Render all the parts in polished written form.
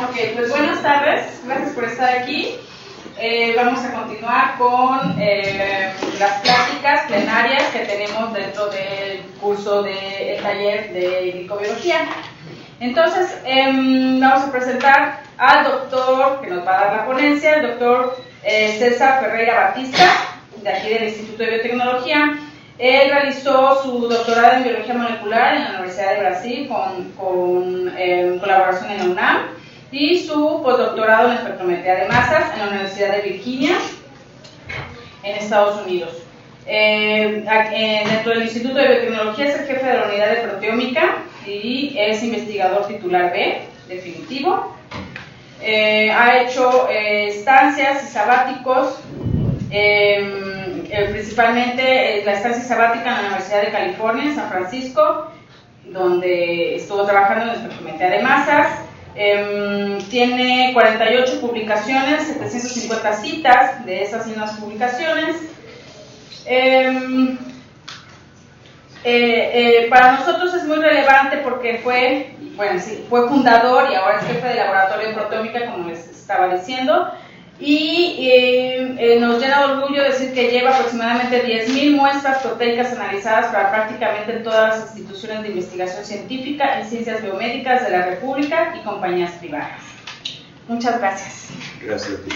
Ok, pues buenas tardes, gracias por estar aquí. Vamos a continuar con las pláticas plenarias que tenemos dentro del curso del taller de glicobiología. Entonces, vamos a presentar al doctor que nos va a dar la ponencia, el doctor César Ferreira Batista, de aquí del Instituto de Biotecnología. Él realizó su doctorado en Biología Molecular en la Universidad de Brasil con colaboración en la UNAM y su postdoctorado en espectrometría de masas en la Universidad de Virginia en Estados Unidos. Dentro del Instituto de Biotecnología es el jefe de la unidad de proteómica y es investigador titular B, definitivo. Ha hecho estancias y sabáticos, principalmente la estancia sabática en la Universidad de California, en San Francisco, donde estuvo trabajando en espectrometría de masas. Tiene 48 publicaciones, 750 citas de esas mismas publicaciones. Para nosotros es muy relevante porque fue fundador y ahora es jefe de laboratorio de proteómica, como les estaba diciendo, y nos llena de orgullo decir que lleva aproximadamente 10.000 muestras proteicas analizadas para prácticamente todas las instituciones de investigación científica en ciencias biomédicas de la República y compañías privadas. Muchas gracias. Gracias a ti.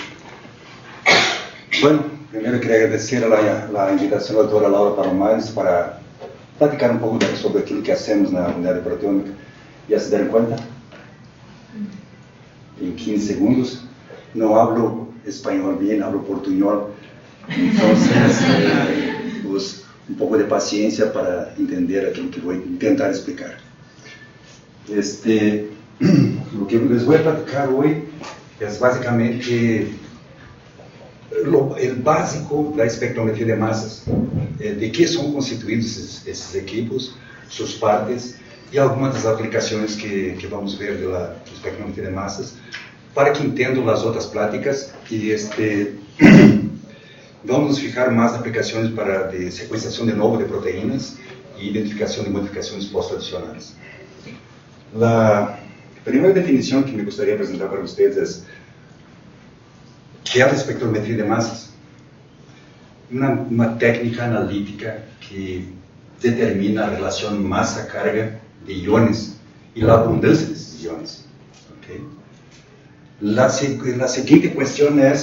Bueno, primero quería agradecer a la invitación de la doctora Laura Palomares para platicar un poco sobre aquilo que hacemos na unidade de proteómica. ¿Ya se dan cuenta? En 15 segundos. No hablo español bien, hablo portuñol. Entonces, pues, un poco de paciencia para entender aquilo que voy a intentar explicar. Lo que les voy a platicar hoy es básicamente el básico da espectrometría de masas, de que são constituídos esses equipos, suas partes e algumas das aplicações que vamos ver da espectrometria de masas, para que entendam as outras práticas e vamos nos fijar mais aplicações para de sequenciação de novo de proteínas e identificação de modificações pós-adicionais. A primeira definição que me gostaria de apresentar para vocês é que é a espectrometria de massas, uma técnica analítica que determina a relação massa-carga de íons e a abundância desses íons. Okay? La seguinte questão é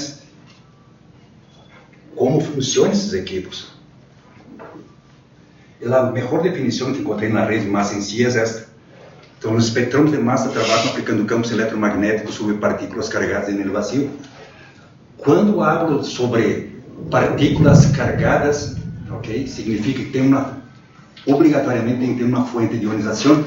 como funcionam esses equipos. A melhor definição que encontrei na rede mais em si é esta. Então, os espectrômetros de massa trabalham aplicando campos eletromagnéticos sobre partículas carregadas no vazio. Quando hablo sobre partículas cargadas, okay, significa que obrigatoriamente tem que ter uma fonte de ionização.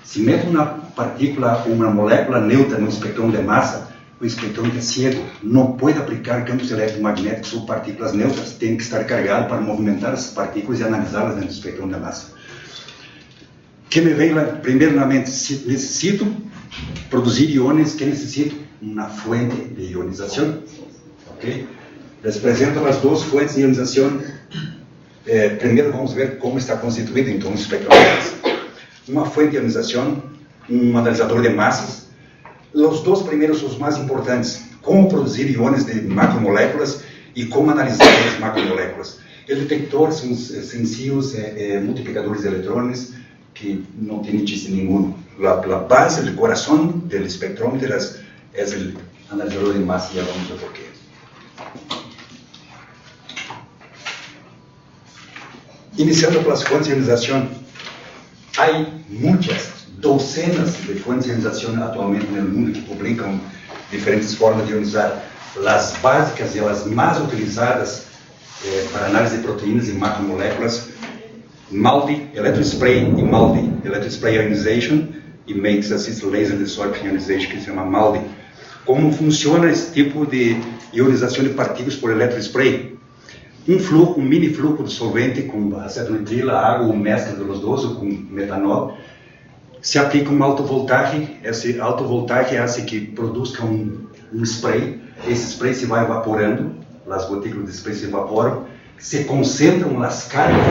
Se meto uma partícula ou uma molécula neutra no espectro de massa, o espectrômetro é cego, não pode aplicar campos eletromagnéticos sobre partículas neutras, tem que estar carregado para movimentar essas partículas e analisá-las dentro do espectro de massa. O que me vem primeiro na mente? Necessito produzir íons, que necessito uma fonte de ionização. Okay? Les apresento as duas fontes de ionização. Primeiro vamos ver como está constituído então o espectrometro. Uma fonte de ionização, um analisador de massas. Os dois primeiros são os mais importantes. Como produzir íons de macromoléculas e como analisar as macromoléculas. O detector são sencillos multiplicadores de eletrones que não tem chiste nenhum. A base, o coração do espectrômetro é o analisador de massa, já vamos ver por quê. Iniciando pelas fontes de ionização, há muitas, docenas de fontes de ionização atualmente no mundo que publicam diferentes formas de ionizar. As básicas e as mais utilizadas para análise de proteínas e macromoléculas, MALDI Electrospray e MALDI Electrospray Ionization e Meigs Assisted Laser Desorption Ionization, que se chama MALDI. Como funciona esse tipo de ionização de partículas por eletrospray? Um mini fluxo de solvente com acetonitrila, água ou mescla dos dois, ou com metanol, se aplica uma alta voltagem. Essa alta voltagem hace que produza um spray. Esse spray se vai evaporando, as gotículas de spray se evaporam, se concentram as cargas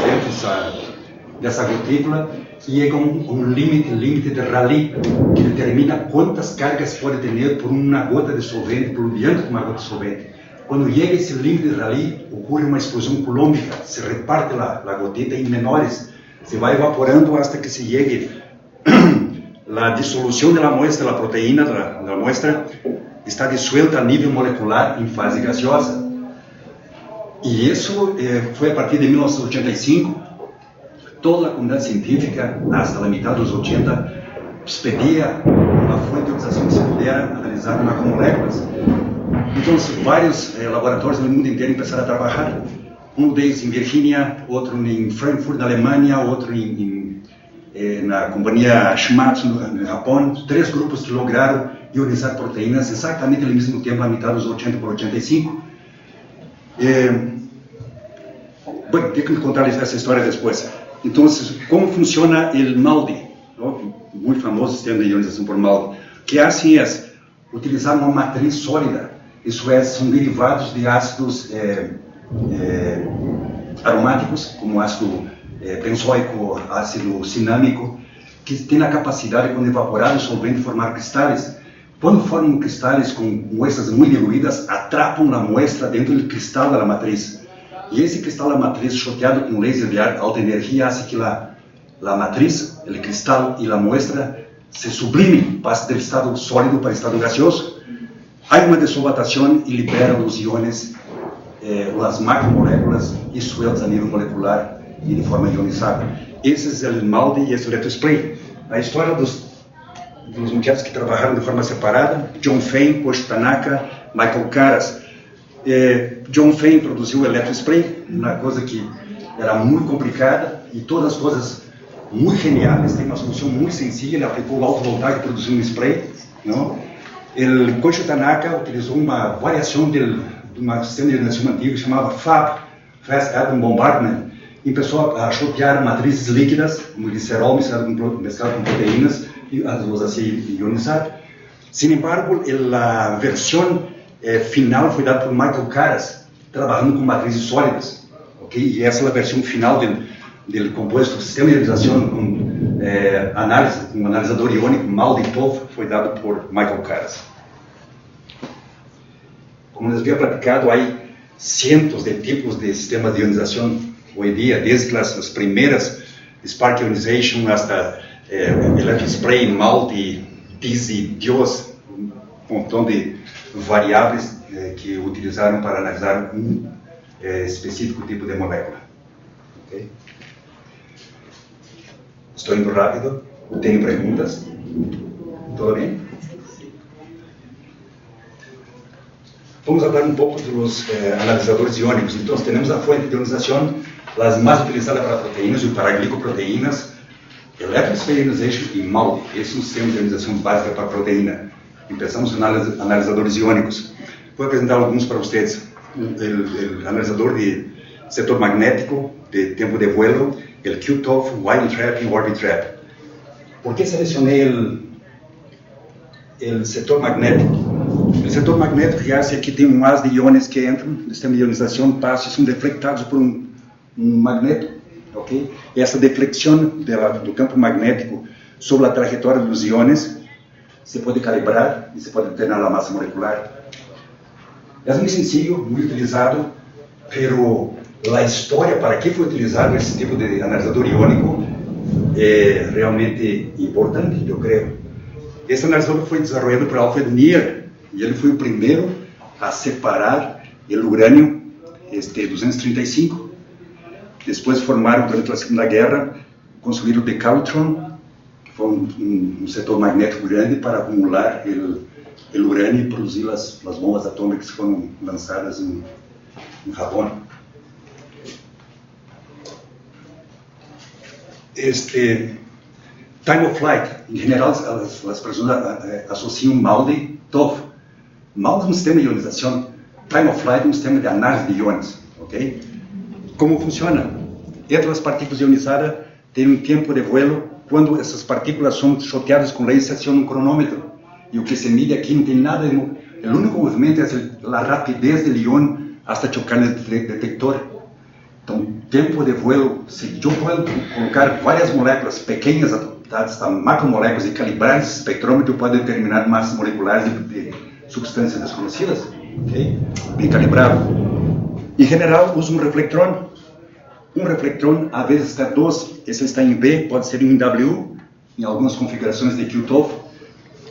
dentro dessa gotícula, llega a un límite de Rayleigh que determina cuántas cargas puede tener por una gota de solvente, por un diámetro de una gota de solvente. Cuando llega a ese límite de Rayleigh, ocurre una explosión coulombica, se reparte la gotita en menores, se va evaporando hasta que se llegue la disolución de la muestra, la proteína de la muestra está disuelta a nivel molecular en fase gaseosa. Y eso fue a partir de 1985. Toda la comunidad científica, hasta la mitad de los 80, pedía una fuente de utilización que se pudiera analizar con macromoléculas. Entonces, varios laboratorios del mundo entero empezaron a trabajar. Uno de ellos en Virginia, otro en Frankfurt, en Alemania, otro en la compañía Shimadzu, en Japón. 3 grupos que lograron ionizar proteínas exactamente al mismo tiempo, a mitad de los 80 por 85. Bueno, tengo que contarles essa história depois. Então, como funciona o MALDI? Muito famoso sistema de ionização por MALDI. O que fazem é utilizar uma matriz sólida, isso é, são derivados de ácidos aromáticos, como ácido benzoico, ácido cinâmico, que tem a capacidade, quando evaporado o solvente, de formar cristais. Quando formam cristais com muestras muito diluídas, atrapam a muestra dentro do cristal da matriz. E esse cristal da matriz, choteado com laser de alta energia, faz que a matriz, o cristal e a muestra se sublimen, passam do estado sólido para o estado gaseoso. Há uma desolvatação e libera os íons, as macromoléculas disueltas a nível molecular e de forma ionizada. Esse é o MALDI e esse é o electrospray. A história dos muchachos que trabalharam de forma separada: John Fein, Koichi Tanaka, Michael Karas. John Fein produziu o electrospray, uma coisa que era muito complicada e todas as coisas muito geniais. Tem uma solução muito sencilla, ele aplicou o alto voltagem e produziu um spray. Não? O Koichi Tanaka utilizou uma variação de um sistema de ionização antigo que chamava FAB, Fast Atom Bombardment, e começou a chotear matrizes líquidas, como glicerol mesclado com proteínas, e as assim ionizar. Sin embargo, a versão final foi dada por Michael Karas, trabalhando com matrizes sólidas, ok? E essa é a versão final do composto, sistema de ionização com análise, um analisador iônico, MALDI-TOF, foi dado por Michael Karas. Como nós havíamos platicado, há cientos de tipos de sistemas de ionização hoje em dia, desde as primeiras Spark Ionization hasta electrospray, MALDI, DISI, DIOS, um montão de variáveis que utilizaram para analisar um específico tipo de molécula. Okay? Estou indo rápido. Tenho perguntas? Tudo bem? Vamos falar um pouco dos analisadores iônicos. Então, temos a fonte de ionização, as mais utilizadas para proteínas e para glicoproteínas, electrospray ionization e MALDI. Esse é um sistema de ionização básica para proteína. Começamos com analisadores iônicos. Vou apresentar alguns para vocês. O analisador de setor magnético, de tempo de vuelo, o Q-TOF, Wide Trap e Orbit Trap. Por que selecionei o setor magnético? O setor magnético já é que tem um haz de íons que entram no sistema de ionização, passam e são deflectados por um magneto. Okay? E essa deflexão do campo magnético sobre a trajetória dos íons se pode calibrar e se pode determinar a massa molecular. É muito sencillo, muito utilizado, mas a história para que foi utilizado esse tipo de analisador iônico é realmente importante, eu creio. Esse analisador foi desenvolvido por Alfred Nier e ele foi o primeiro a separar o urânio 235. Depois formaram, durante a Segunda Guerra, construíram o decalotron, que foi um setor magnético grande para acumular o urânio e produzir as bombas atômicas que foram lançadas no Japão. Time of flight, em geral, as pessoas associam MALDI-TOF. MALDI é um sistema de ionização, time of flight é um sistema de análise de íons, ok? Como funciona? Entre as partículas ionizadas tem um tempo de vuelo. Quando essas partículas são choteadas com laser, se aciona um cronômetro. E o que se mide aqui não tem nada. O único movimento é a rapidez do íon até chocar no detector. Então, tempo de voo, se eu puder colocar várias moléculas pequenas, adaptadas a macromoléculas e calibrar esse espectrômetro, eu posso determinar massas moleculares de substâncias desconhecidas, ok? Bem calibrado. Em geral, uso um reflectron. Um reflectron, às vezes está 2, esse está em V, pode ser em W, em algumas configurações de QTOF.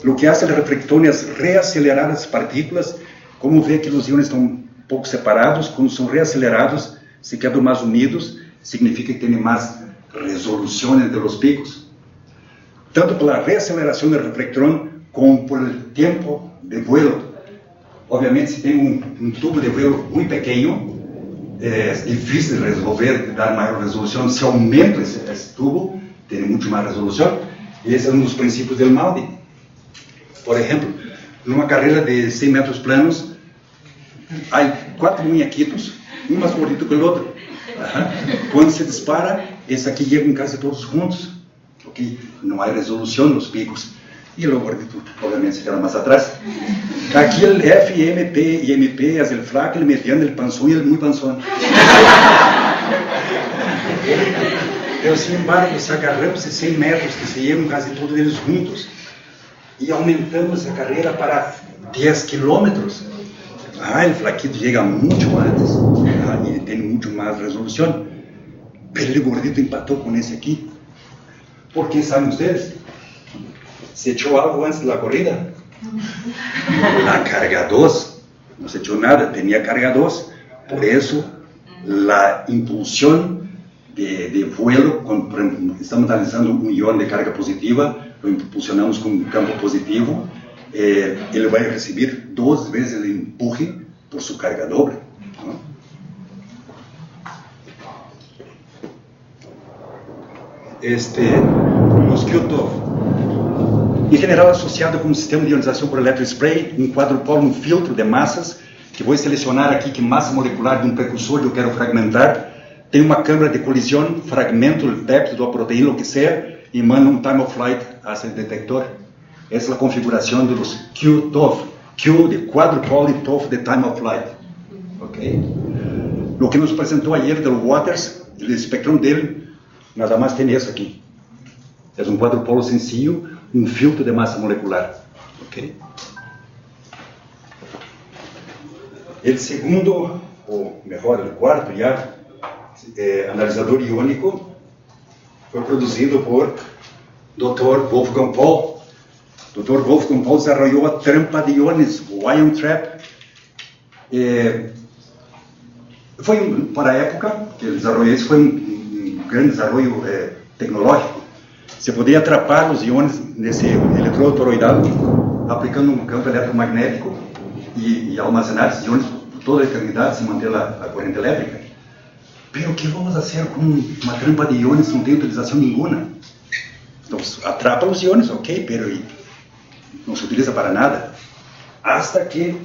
O que hace o reflectron é reacelerar as partículas. Como vê que os íons estão um pouco separados, quando são reacelerados, se quedam mais unidos, significa que tem mais resolução entre os picos. Tanto pela reaceleração do reflectron, como por el tempo de vuelo. Obviamente, se tem um tubo de vuelo muito pequeno, é difícil de resolver, de dar maior resolução. Se aumenta esse tubo, tem muito mais resolução. E esse é um dos princípios do MALDI. Por exemplo, numa carreira de 100 metros planos, há 4 muñequitos, um mais gordito que o outro. Quando se dispara, esse aqui chegam quase todos juntos, porque não há resolução nos picos. E o gordito, obviamente, se queda mais atrás. Aqui o F, MP e MP, é o fraco, o mediano, o panzón e o muito panzón. Então, sin embargo, se agarramos esses 100 metros, que se chegam quase todos eles juntos, e aumentamos a carreira para 10 quilômetros, o flaquito chega muito antes, e ele tem muito mais resolução. Mas o gordito empatou com esse aqui. Por que sabem vocês? Se echou algo antes da corrida? A carga 2. Não se echou nada, tinha carga 2. Por isso, a impulsão de vuelo, quando estamos analisando um íon de carga positiva, lo impulsionamos com um campo positivo, ele vai receber 2 vezes o empurre por sua carga doble. Os QTOF, em geral associado com um sistema de ionização por eletrospray, um quadrupolo, um filtro de massas, que vou selecionar aqui que massa molecular de um precursor que eu quero fragmentar, tem uma câmara de colisão, fragmento do péptido, a proteína, o que seja, e manda um time of flight a esse detector. Essa é a configuração dos QTOF. Q de quadrupole e TOF de time of flight. Ok? O que nos apresentou ayer do Waters, o espectro dele, nada mais tem isso aqui. É um quadrupolo sencillo, um filtro de massa molecular. Ok? O segundo, ou melhor, o quarto já, analisador iônico, foi produzido por Dr. Wolfgang Paul. Dr. Wolfgang Paul desenvolveu a trampa de íons, o Ion Trap. Para a época que ele desenvolveu isso, foi um grande desenvolvimento tecnológico. Você poderia atrapar os íons nesse eletrodo toroidal, aplicando um campo eletromagnético e armazenar esses íons por toda a eternidade, sem manter a corrente elétrica. Mas o que vamos fazer com uma trampa de íons que não tem utilização nenhuma? Então, atrapa os íons, ok, mas não se utiliza para nada. Hasta que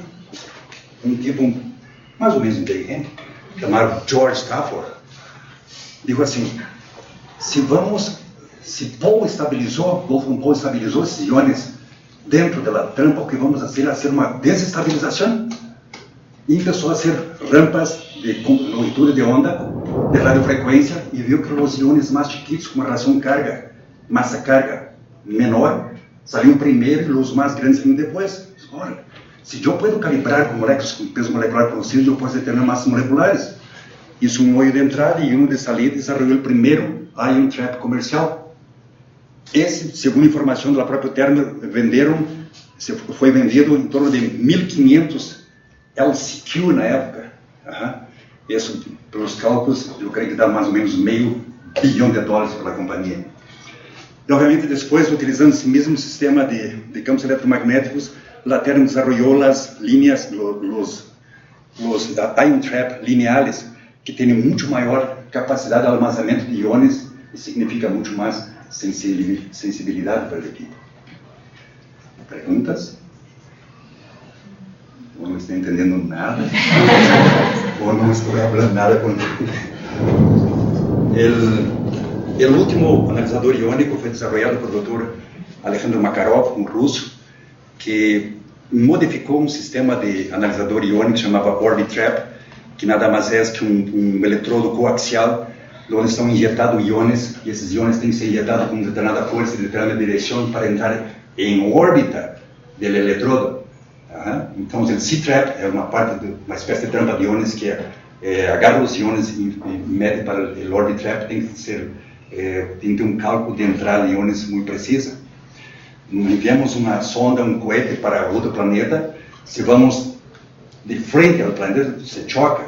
um tipo mais ou menos inteligente, chamado George Stafford, digo assim: se Paul estabilizou, Wolfgang Paul estabilizou esses íons dentro da trampa, o que vamos fazer é fazer uma desestabilização. E começou a fazer rampas de longitude de onda, de radiofrequência, e viu que os íons mais chiquitos, com uma relação carga, massa-carga menor, saíram primeiro e os mais grandes saíram depois. Ora, se eu posso calibrar com moléculas com peso molecular conhecido, eu posso determinar massas moleculares. Isso é um olho de entrada e um de saída, desenvolveu o primeiro Ion Trap comercial. Esse, segundo informação da própria Termo, foi vendido em torno de 1.500 LCQ na época. Isso, pelos cálculos, eu creio que dá mais ou menos $500 bilhão pela companhia. E, obviamente, depois, utilizando esse mesmo sistema de campos eletromagnéticos, a Termo desenvolveu as linhas, os Ion Trap lineares, que têm muito maior capacidade de armazenamento de íons e significa muito mais sensibilidade para o equipo. Perguntas? Ou não estou entendendo nada? Ou não estou falando nada contigo? O último analisador iônico foi desenvolvido pelo Dr. Alejandro Makarov, um russo, que modificou um sistema de analisador iônico que chamava Orbitrap, que nada mais é que um eletrodo coaxial, onde estão injetados íons, e esses íons têm que ser injetados com determinada força e determinada direção para entrar em órbita do eletrodo. Então, o C-trap é uma espécie de trampa de íons que agarra os íons e mete para o orbit trap. Tem que ter um cálculo de entrada de íons muito preciso. Enviamos uma sonda, um cohete para outro planeta. Se vamos de frente ao planeta, você choca.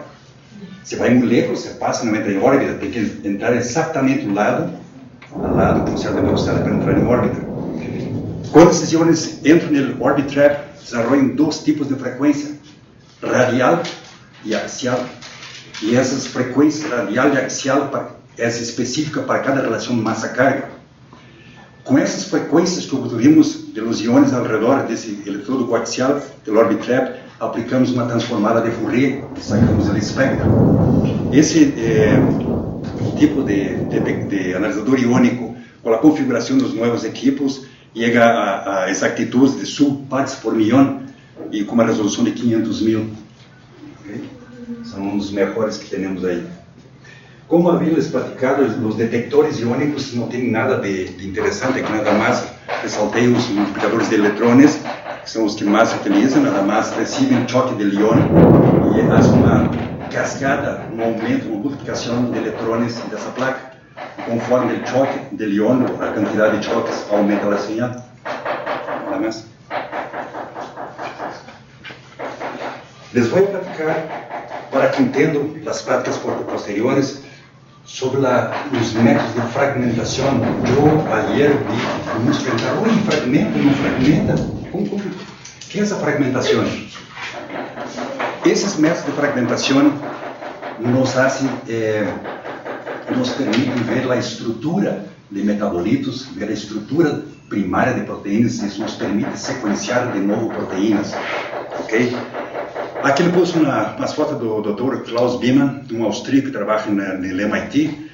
Você vai muito lejos, você passa, não entra em órbita, tem que entrar exatamente ao lado, com certa velocidade para entrar em órbita. Quando esses íons entram no orbit trap, desenvolvem dois tipos de frequência, radial e axial. E essas frequências radial e axial é específica para cada relação massa-carga. Com essas frequências que obtuvimos dos íons ao redor desse eletrodo coaxial, do orbit trap, aplicamos uma transformada de Fourier e sacamos o espectro. Esse tipo de analisador iônico, com a configuração dos novos equipos, chega a exatitudes de subpartes por milhão e com uma resolução de 500.000. Okay? São um dos melhores que temos aí. Como havíamos platicado, os detectores iônicos não têm nada de interessante, que nada mais ressaltei os multiplicadores de eletrões, que são os que mais se utilizam, nada mais recebem choque de íon e fazem uma cascada, um aumento, uma multiplicação de eletrões dessa placa. Conforme o choque de íon, a quantidade de choques aumenta a señal. Nada mais. Les vou platicar, para que entendam as práticas posteriores, sobre os métodos de fragmentação. Eu, ayer, vi muitos perguntar, oi, fragmenta, não fragmenta? O que é essa fragmentação? Esses métodos de fragmentação nos permitem ver a estrutura de metabolitos, ver a estrutura primária de proteínas, isso nos permite sequenciar de novo proteínas, ok? Aqui ele pôs umas fotos do Dr. Klaus Biemann, um austríaco que trabalha no MIT.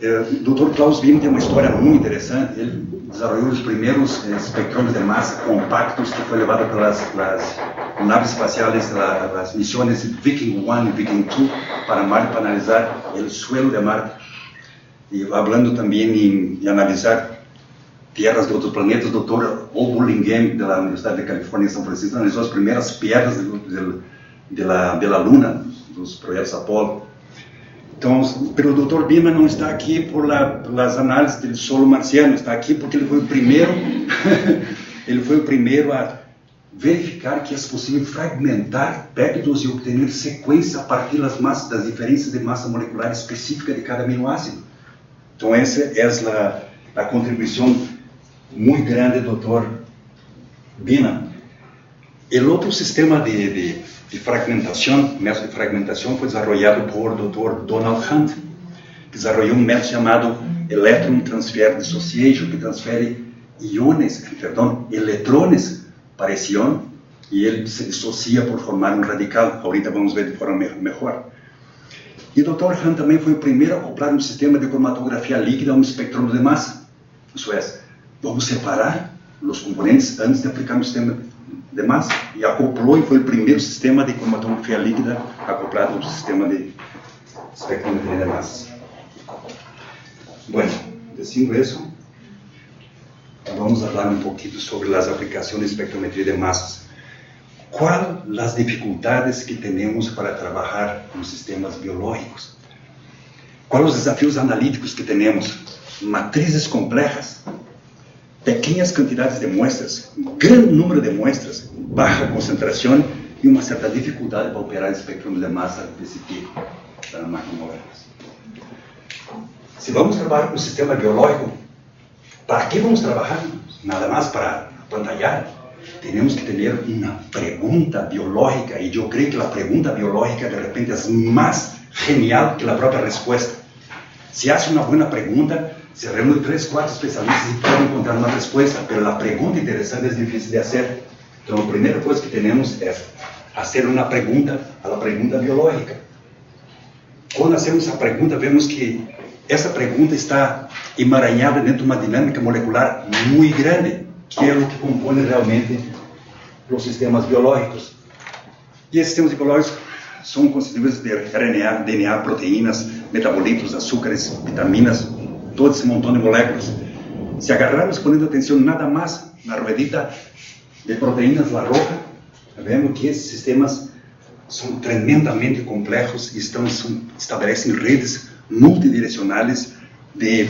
O Dr. Klaus Biemann tem uma história muito interessante. Ele desenvolveu os primeiros espectrômetros de massa compactos que foi levado pelas naves espaciais, as missões Viking 1 e Viking 2 para Marte, para analisar o suelo de Marte. E falando também em analisar terras de outros planetas, o Dr. O. Burlingame, da Universidade de Califórnia em São Francisco, analisou as primeiras pedras da Luna, dos projetos Apollo. Então, o Dr. Biemann não está aqui pelas análises do solo marciano, está aqui porque ele foi o primeiro, ele foi o primeiro a verificar que é possível fragmentar péptidos e obter sequência a partir das diferenças de massa molecular específica de cada aminoácido. Então, essa é a contribuição muito grande do Dr. Biemann. O outro sistema de fragmentação, método de fragmentação, foi desenvolvido por Dr. Donald Hunt, que desenvolveu um método chamado Electron Transfer Dissociation, que transfere eletrões para esse íon, e ele se dissocia por formar um radical. Ahorita vamos ver de forma melhor. E o Dr. Hunt também foi o primeiro a acoplar um sistema de cromatografia líquida a um espectrômetro de massa. Isso é, vamos separar os componentes antes de aplicar um sistema de massa. E acoplou e foi o primeiro sistema de cromatografia líquida acoplado ao sistema de espectrometria de massa. Bueno, diciendo eso, vamos a hablar un poquito sobre las aplicaciones de espectrometría de masas. ¿Cuáles las dificultades que tenemos para trabajar con sistemas biológicos? ¿Cuáles los desafíos analíticos que tenemos? Matrices complejas, pequeñas cantidades de muestras, gran número de muestras, baja concentración y una cierta dificultad para operar espectros de masa de ese tipo para máquinas modernas. Si vamos a trabajar con un sistema biológico, ¿para qué vamos a trabajar? Nada más para apantallar. Tenemos que tener una pregunta biológica, y yo creo que la pregunta biológica de repente es más genial que la propia respuesta. Si hace una buena pregunta, se reúnen 3, 4 especialistas y pueden encontrar una respuesta, pero la pregunta interesante es difícil de hacer. Entonces, la primera cosa que tenemos es hacer una pregunta a la pregunta biológica. Cuando hacemos esa pregunta, vemos que essa pergunta está emaranhada dentro de uma dinâmica molecular muito grande, que é o que compõe realmente os sistemas biológicos. E esses sistemas biológicos são constituídas de RNA, DNA, proteínas, metabolitos, açúcares, vitaminas, todo esse montão de moléculas. Se agarrarmos ponendo atenção nada mais na ruedita de proteínas, la roja, vemos que esses sistemas são tremendamente complexos e estabelecem redes multidirecionais de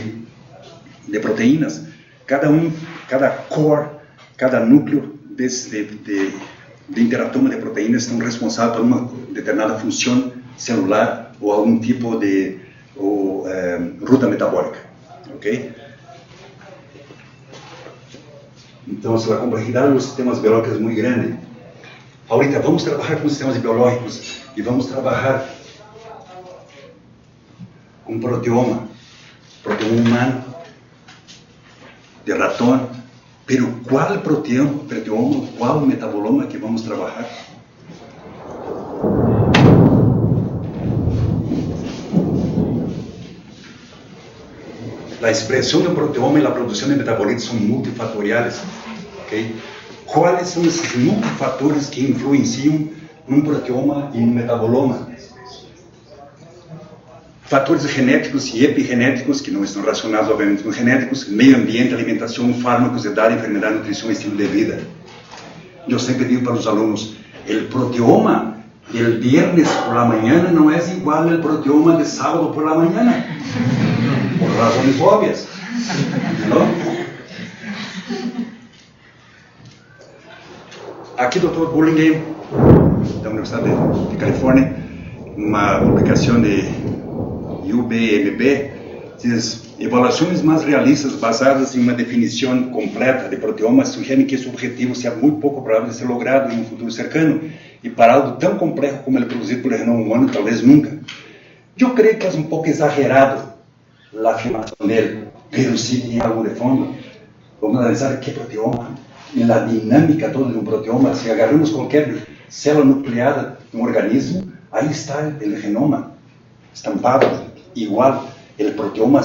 proteínas. Cada core, cada núcleo de interatoma de proteínas estão responsáveis por uma determinada função celular ou algum tipo de ruta metabólica, ok? Então, a complexidade dos sistemas biológicos é muito grande. Ahorita vamos trabalhar com sistemas biológicos e vamos trabalhar com proteoma humano, de ratón, pero qual proteoma, qual metaboloma que vamos trabalhar? A expressão do proteoma e a produção de metabolitos são multifatoriais, ok? Quais são esses multifatores que influenciam num proteoma e num metaboloma? Fatores genéticos e epigenéticos, que não estão relacionados, obviamente, com genéticos, meio ambiente, alimentação, fármacos, idade, enfermidade, nutrição e estilo de vida. Eu sempre digo para os alunos, o proteoma del viernes por la mañana não é igual ao proteoma de sábado por la mañana, por razões óbvias, não? Aqui, Dr. Burlingame, da Universidade de Califórnia, uma publicação de UBMB, diz: evaluações mais realistas basadas em uma definição completa de proteomas sugerem que esse objetivo seja muito pouco provável de ser logrado em um futuro cercano, e para algo tão complexo como ele produzido pelo genoma humano, talvez nunca. Eu creio que é um pouco exagerado a afirmação dele, mas sim tem algo de fundo. Vamos analisar que proteoma, e a dinâmica toda de um proteoma. Se agarramos qualquer célula nucleada de um organismo, aí está o genoma estampado igual. O proteoma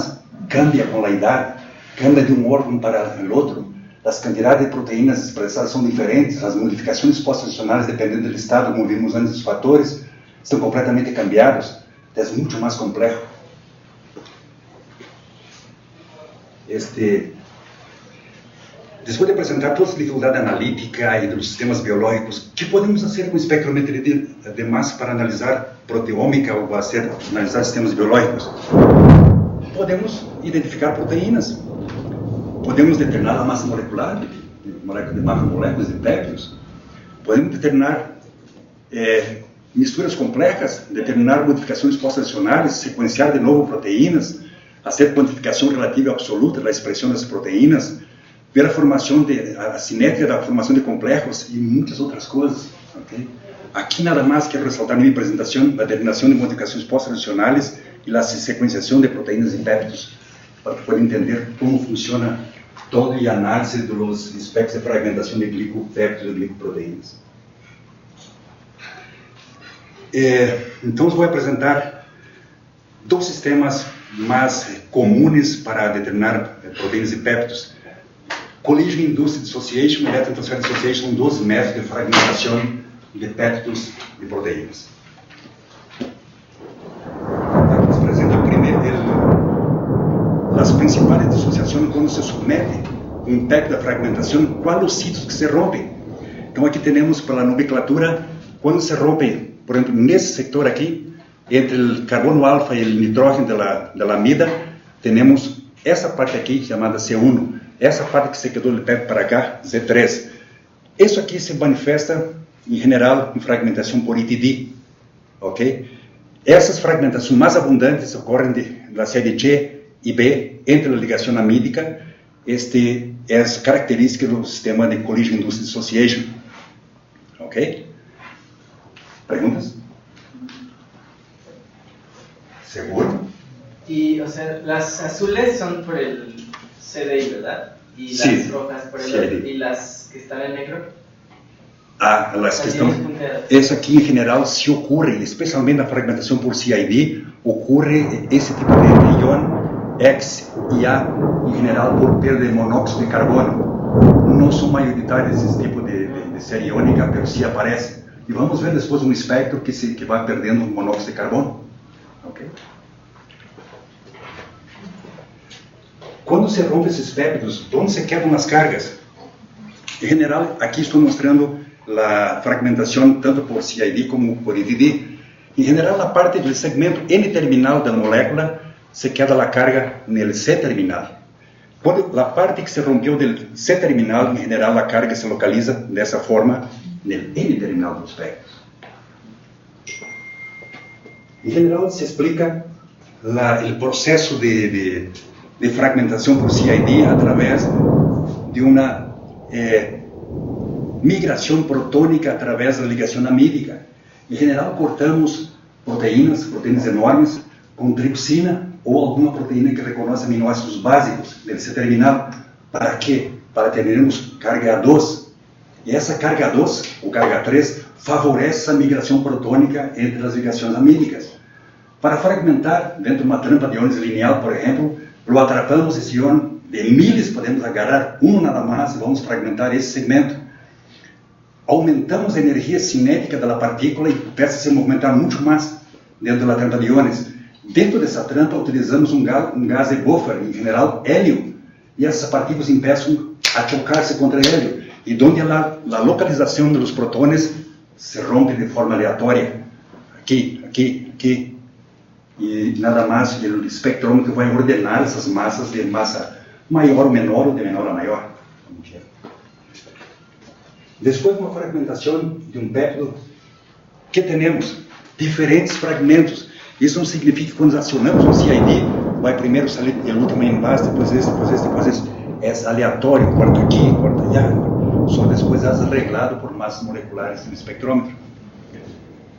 cambia com a idade, cambia de um órgão para o outro. As quantidades de proteínas expressadas são diferentes, as modificações pós-funcionais, dependendo do estado, como vimos antes, dos fatores, estão completamente cambiados. É muito mais complexo. Depois de apresentar toda a dificuldade analítica e dos sistemas biológicos, o que podemos fazer com espectrometria de massa para analisar proteômica ou analisar sistemas biológicos? Podemos identificar proteínas, podemos determinar a massa molecular, de macromoléculas, de péptidos, podemos determinar misturas complexas, determinar modificações pós-adicionais, sequenciar de novo proteínas, fazer quantificação relativa absoluta da expressão das proteínas, ver a formação a cinética da formação de complexos e muitas outras coisas. Okay? Aqui nada mais quero ressaltar na minha apresentação a determinação de modificações pós-adicionais e a sequenciação de proteínas e péptidos, para que possam entender como funciona toda a análise dos espectros de fragmentação de glicopéptidos e glicoproteínas. Então, eu vou apresentar dois sistemas mais comuns para determinar proteínas e péptidos. Collision Induced Dissociation e Electron Transfer Dissociation são dois métodos de fragmentação de péptidos e proteínas. Aqui se apresenta primeiro as principais dissociações quando se submete um péptido de fragmentação, quais os sítios que se rompem. Então aqui temos pela nomenclatura, quando se rompe, por exemplo, nesse sector aqui, entre o carbono alfa e o nitrógeno da amida, temos essa parte aqui chamada C1, essa parte que se quedou do péptido para cá, Z3. Isso aqui se manifesta, em geral, em fragmentação por ITD, ok? Essas fragmentações mais abundantes ocorrem da série G e B entre a ligação amídica. Este é a característica do sistema de Collision Induced Dissociation, ok? ¿Preguntas? ¿Seguro? Y, o sea, las azules son por el CDI, ¿verdad? Y las sí, rojas por el CDI. ¿Y las que están en negro? Las que estão... Essa aqui, em geral, se ocorre, especialmente na fragmentação por CID, ocorre esse tipo de íon X e A, em geral, por perda de monóxido de carbono. Não são maioritários esse tipo de série iônica, mas sim aparece. E vamos ver depois um espectro que vai perdendo monóxido de carbono. Okay? Quando se rompe esses péptidos, onde se quebram as cargas? Em geral, aqui estou mostrando a fragmentação tanto por CID como por IDD. Em geral, a parte do segmento N-terminal da molécula se queda a carga no C-terminal. Quando a parte que se rompeu do C-terminal, em geral, a carga se localiza dessa forma no N-terminal dos péptidos. Em geral, se explica o processo de fragmentação por CID através de uma migração protônica através da ligação amídica. Em geral, cortamos proteínas enormes, com tripsina ou alguma proteína que reconhece aminoácidos básicos do C-terminal. Para quê? Para termos carga A2. E essa carga A2, ou carga A3, favorece a migração protônica entre as ligações amídicas. Para fragmentar, dentro de uma trampa de íons lineal, por exemplo, lo atrapamos esse íon de miles, podemos agarrar um nada mais e vamos fragmentar esse segmento. Aumentamos a energia cinética da partícula e peça se movimentar muito mais dentro da trampa de íons. Dentro dessa trampa, utilizamos um gás de buffer, em geral, hélio, e essas partículas impeçam a chocar-se contra hélio, e onde a localização dos prótons se rompe de forma aleatória. Aqui, aqui, aqui. E nada mais, o espectrômetro vai ordenar essas massas de massa maior ou menor, ou de menor a maior. Depois de uma fragmentação de um péptido, que temos? Diferentes fragmentos. Isso não significa que quando acionamos um CID, vai primeiro sair o último envase, depois esse, depois esse, depois esse. É aleatório, corta aqui, corta allá. Só depois é arreglado por massas moleculares no espectrômetro.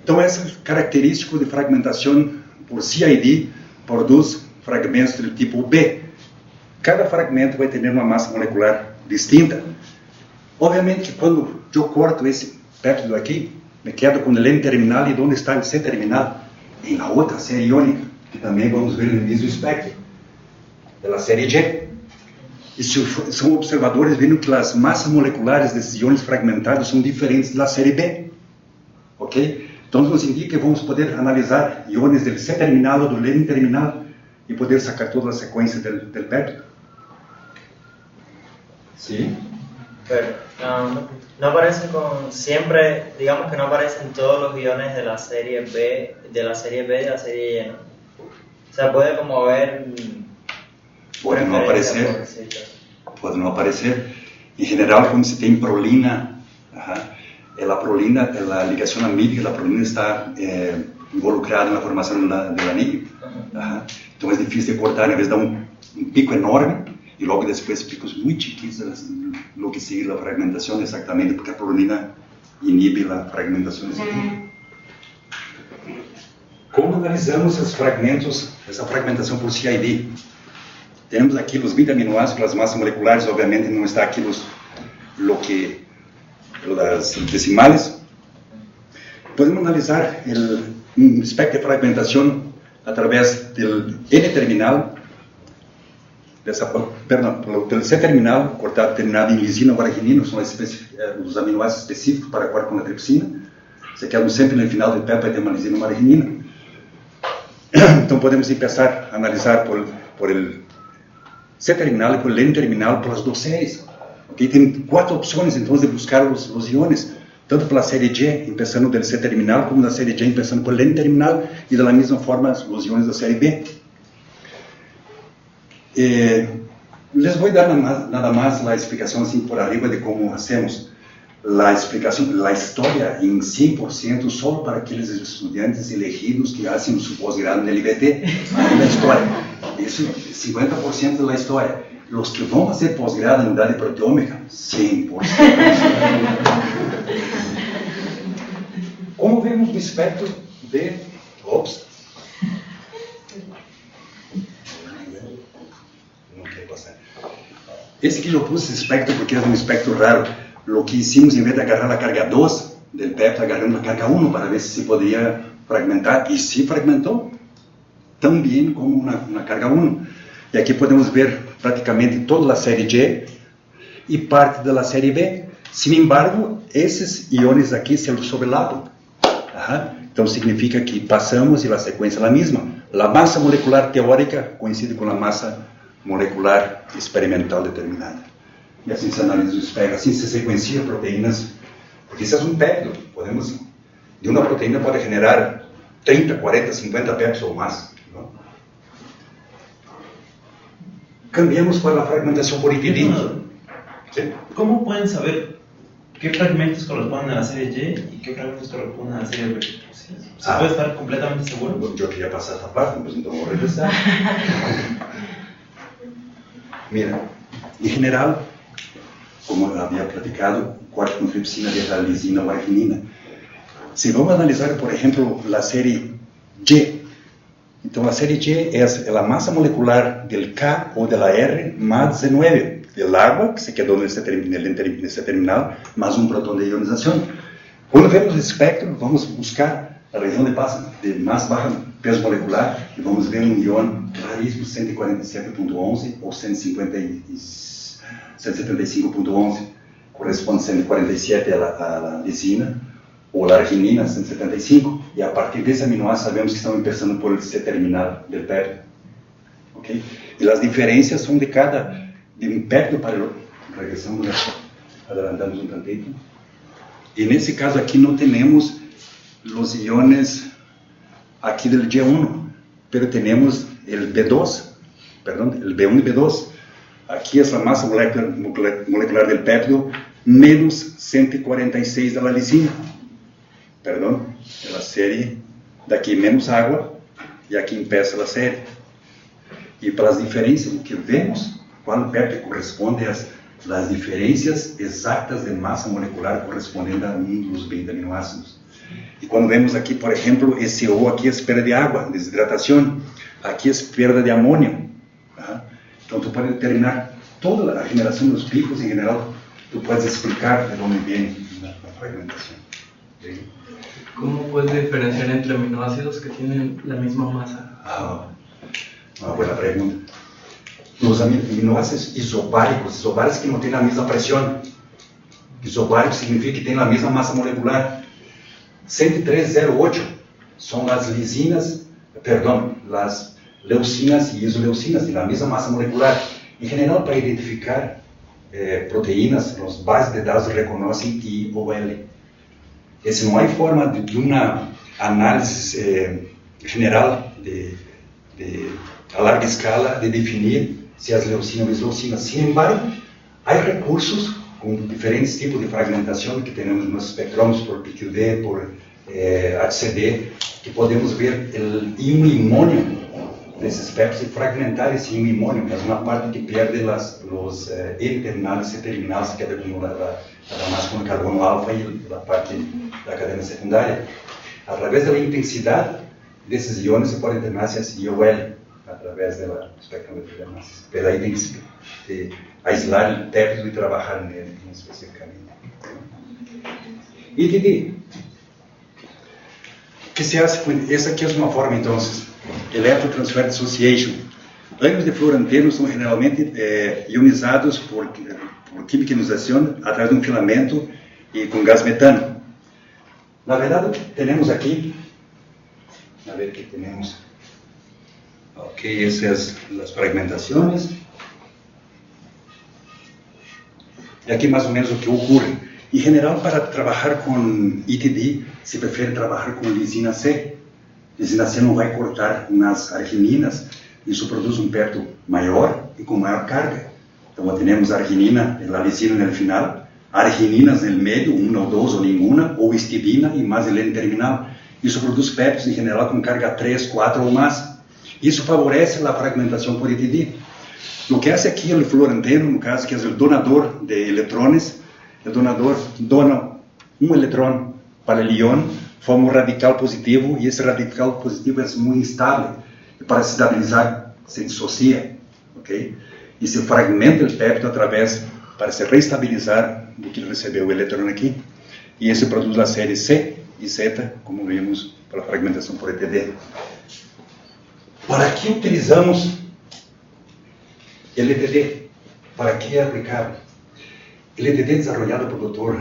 Então, essa característica de fragmentação por CID produz fragmentos do tipo B. Cada fragmento vai ter uma massa molecular distinta. Obviamente que quando eu corto esse péptido aqui, me quedo com o N-terminal e onde está o C-terminal? Em a outra série iônica, que também vamos ver no início do espectro, pela série G. E são observadores vendo que as massas moleculares desses íons fragmentados são diferentes da série B. Ok? Então, nos indica que vamos poder analisar íons do C-terminal ou do N-terminal e poder sacar toda a sequência do péptido. Sim? Pero no aparecen siempre, digamos que no aparecen todos los iones de la serie B, de la serie Y, ¿no? O sea, puede como haber... Pode não aparecer. Pode não aparecer. Em geral, quando se tem prolina, a prolina, a ligação amídica da prolina está involucrada na formação do anillo. Então é difícil de cortar, em vez de dar um pico enorme, e logo depois picos muito chiquitos, lo que sigue a fragmentação, exatamente porque a prolina inibe a fragmentação desse tipo. Como analisamos os fragmentos, essa fragmentação por CID? Temos aqui os 20 aminoácidos, as massas moleculares, obviamente não está aqui as decimais. Podemos analisar um espectro de fragmentação através do N-terminal, pelo C-terminal, cortado terminado em lisina ou arginina, são os aminoácidos específicos para a com a tripsina. Se quedam sempre no final do péptido de uma lisina ou uma arginina. Então podemos começar a analisar por el C-terminal e por el N-terminal pelas duas séries. Okay? Tem 4 opções então de buscar os íons, tanto pela série G, começando do C-terminal, como da série G, começando por N-terminal, e da mesma forma os íons da série B. Les vou dar nada mais a explicação assim por arriba de como hacemos. A explicação, a história em 100% só para aqueles estudantes elegidos que fazem o pós-grado no LBT. A história. Isso é 50% da história. Os que vão fazer pós-grado em unidade proteômica, 100%. Como vemos no espectro de... Ops. Esse que eu pus esse espectro porque é um espectro raro. O que hicimos, em vez de agarrar a carga 2 do péptido, agarramos a carga 1 para ver se poderia fragmentar. E se fragmentou tão bem como na carga 1. E aqui podemos ver praticamente toda a série G e parte da série B. Sin embargo, esses íons aqui se sobrelavam. Então significa que passamos e a sequência é a mesma. A massa molecular teórica coincide com a massa molecular experimental determinada. E assim se analisa o espectro, assim se sequencia proteínas, porque isso é um péptido. Podemos, de uma proteína pode generar 30, 40, 50 péptidos ou mais. Não? Cambiamos para a fragmentação por ITD. ¿Sí? ¿Cómo pueden saber qué fragmentos corresponden a la serie Y y qué fragmentos corresponden a la serie B? ¿Se puede estar completamente seguro? Yo quería pasar esta parte, pues entonces vamos a regresar. Mira, en general, como había platicado, cuartocontripsina, beta-lisina o arginina. Si vamos a analizar, por ejemplo, la serie Y, entonces la serie Y es la masa molecular del K o de la R más Z9, del agua, que se quedó en este terminal, más un protón de ionización. Cuando vemos el espectro, vamos a buscar la región de más baja peso molecular y vamos a ver un ion rarísimo, 147.11 o 175.11, corresponde a 147 a la lisina, ou a arginina, 175, e a partir desse aminoácido sabemos que estamos começando por el C-terminal del péptido. ¿Okay? E as diferenças são de um péptido para o outro. Regressamos, adelantamos um tantito. E nesse caso aqui não temos os iones aqui do G1, pero temos o B2, perdão, o B1 e B2. Aqui é a massa molecular del péptido menos 146 da lisina. Perdão, é a série daqui menos água e aqui empeça a série. E para as diferenças, o que vemos, qual péptido corresponde às diferenças exatas de massa molecular correspondendo a um dos 20 aminoácidos. E quando vemos aqui, por exemplo, esse O aqui é perda de água, desidratação, aqui é perda de amônio. Tá? Então, tu pode determinar toda a generação dos picos, em geral, tu podes explicar de onde vem a fragmentação. ¿Cómo puedes diferenciar entre aminoácidos que tienen la misma masa? Uma boa pergunta. Os aminoácidos isobáricos que não têm a mesma pressão. Isobárico significa que tem a mesma massa molecular. 103,08 são as lisinas, as leucinas e isoleucinas, têm a mesma massa molecular. Em geral, para identificar proteínas, as bases de dados reconhecem I ou L. Essa não é forma de uma análise general a larga escala de definir se as leucinas ou isoleucinas. Sin embargo, há recursos com diferentes tipos de fragmentação que temos nos espectrômetros por PQD, por HCD, que podemos ver o íon imônio desses péptidos e fragmentar esse íon imônio, que é uma parte que perde os N-terminais e C-terminais, que queda com a massa com o carbono alfa e a parte da cadena secundária. Através da intensidade desses íons, você pode determinar se é I ou L, através da espectrometria de massa. Mas aí tem que aislar o péptido e trabalhar nele especificamente. ITD. O que se faz? Essa aqui é uma forma, então, Electrotransfer Dissociation. Anos de fluoranteno são generalmente ionizados por química ionização através de um filamento e com gás metano. Na verdade, temos aqui, a ver que temos, ok, essas as fragmentações. E aqui mais ou menos o que ocorre. Em geral, para trabalhar com ITD, se prefere trabalhar com lisina C. Lisina C não vai cortar nas argininas, isso produz um péptido maior e com maior carga. Então, temos arginina, a lisina no final, argininas no meio, uma ou duas ou nenhuma, ou histidina e mais el N-terminal. Isso produz péptidos, em geral, com carga 3, 4 ou mais. Isso favorece a fragmentação por ITD. O que hace aqui o fluoranteno, no caso, que é o donador de eletrões, o donador dona um eletrão para o íon, forma um radical positivo, e esse radical positivo é muito instável. E para se estabilizar, se dissocia, ok? E se fragmenta o péptido através, para se reestabilizar do que ele recebeu o eletrão aqui. E esse produz a série C e Z, como vimos, para a fragmentação por ETD. Para que utilizamos o ETD? Para que é aplicável? El ETD desarrollado por el Dr.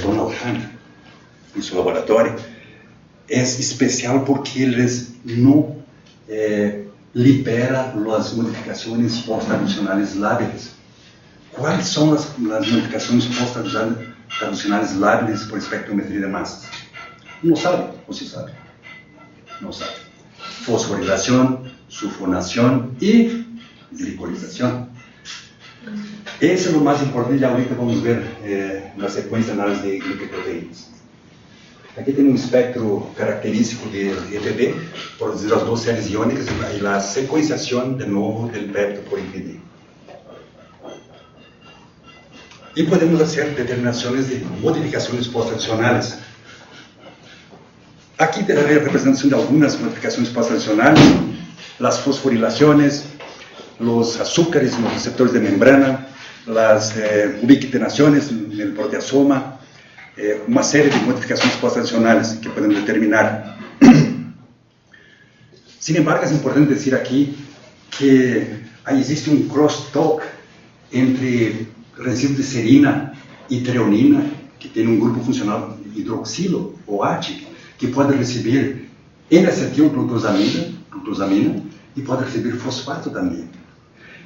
Donald Hunt en su laboratorio es especial porque él no libera las modificaciones post-traducionales lábiles. ¿Cuáles son las modificaciones post-traducionales lábiles por espectrometría de masas? No sabe, o sí sabe. No sabe. Fosforilación, sulfonación y glicolización. Eso es lo más importante, ya ahorita vamos a ver la secuencia de análisis de glicoproteínas. Aquí tiene un espectro característico del ETD, por las dos series iónicas y la secuenciación de nuevo del péptido por IPD. Y podemos hacer determinaciones de modificaciones post-traducionales. Aquí tenemos la representación de algunas modificaciones post-traducionales, las fosforilaciones, los azúcares en los receptores de membrana, las ubiquitinaciones en el proteasoma, una serie de modificaciones post-traducionales que podemos determinar. Sin embargo, es importante decir aquí que existe un crosstalk entre residuos de serina y treonina, que tiene un grupo funcional hidroxilo o H, que puede recibir N-acetilglucosamina y puede recibir fosfato también.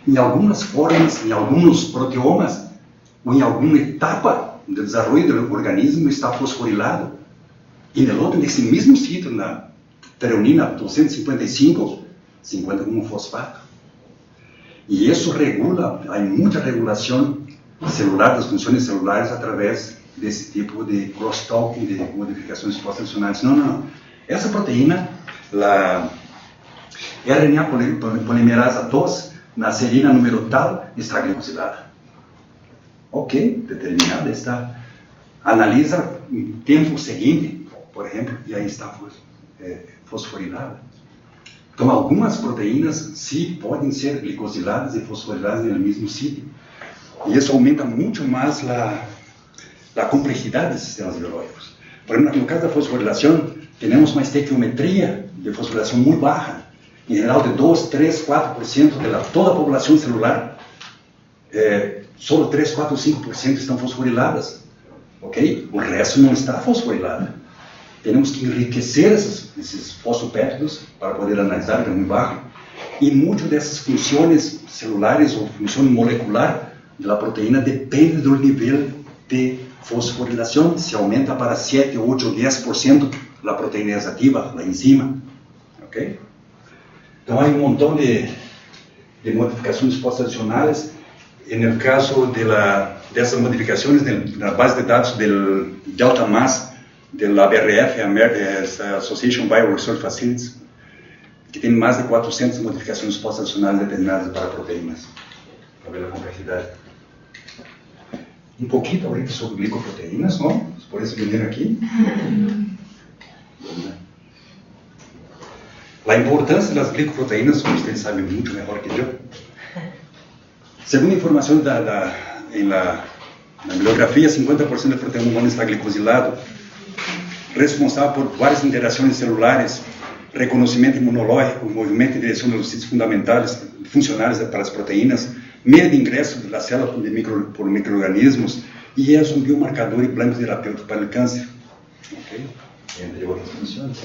En algunas formas, en algunos proteomas, o en alguna etapa del desarrollo del organismo está fosforilado. Y en el otro, en ese mismo sitio, en la treonina 255, se encuentra como fosfato. Y eso regula, hay mucha regulación celular, das funciones celulares a través de ese tipo de crosstalking, de modificaciones post-traducionales. No. Essa proteína, la RNA polimerasa 2, na serina número tal, está glicosilada. Ok, determinada está. Analisa o tempo seguinte, por exemplo, e aí está fosforilada. Então, algumas proteínas sim podem ser glicosiladas e fosforiladas no mesmo sítio. E isso aumenta muito mais a complexidade dos sistemas biológicos. Por exemplo, no caso da fosforilação, temos uma estequiometria de fosforilação muito baixa, em geral de 2, 3, 4% de toda a população celular. Só 3, 4, 5% estão fosforiladas. Ok? O resto não está fosforilado. Temos que enriquecer esses fosfopéptidos para poder analisar, que é muito baixo. E muitas dessas funções celulares ou função molecular da proteína depende do nível de fosforilação. Se aumenta para 7, 8 ou 10%, a proteína é ativa, a enzima. Ok? Então, há um montão de modificações post-traducionais. No caso dessas modificações na base de dados de alta massa da ABRF, Association Bioresearch Facilities, que tem mais de 400 modificações post-traducionais determinadas para proteínas, para ver a complexidade. Um pouquinho ahorita sobre glicoproteínas, não? Por isso vieram aqui. A importância das glicoproteínas, como vocês sabem muito melhor que eu. Segundo informações na bibliografia, 50% da proteína humana está glicosilado, responsável por várias interações celulares, reconhecimento imunológico, movimento e direção dos sítios funcionais para as proteínas, meio de ingresso da célula por micro-organismos, e é um biomarcador e plano terapêutico para o câncer. Okay? Entre outras funções.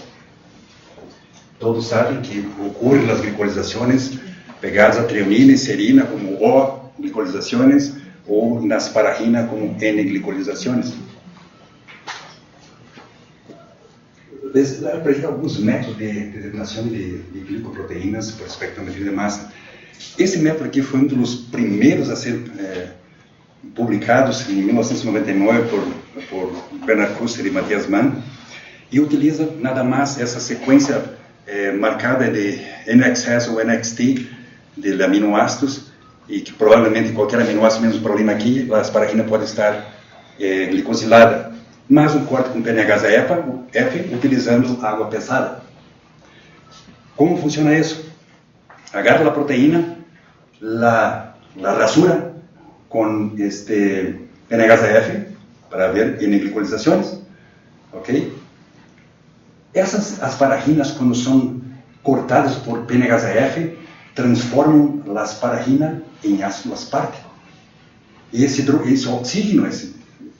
Todos sabem que ocorrem as glicolizações pegadas a treonina e serina como O-glicolizações ou na asparagina como N-glicolizações. Les apresento alguns métodos de determinação de glicoproteínas por espectrometria de massa. Esse método aqui foi um dos primeiros a ser publicados em 1999 por Bernard Kuster e Matthias Mann, e utiliza nada mais essa sequência marcada de NXS ou NXT de aminoácidos, e que provavelmente qualquer aminoácido, menos prolina aqui, a asparagina pode estar glicosilada, mais um corte com PNHs-F utilizando água pesada. Como funciona isso? Agarra a proteína, la rasura com PNHs-F para ver N-glicolizações, ok? Essas asparaginas, quando são cortadas por PNHs-F, transformam a asparagina em ácido aspartico. esse oxígeno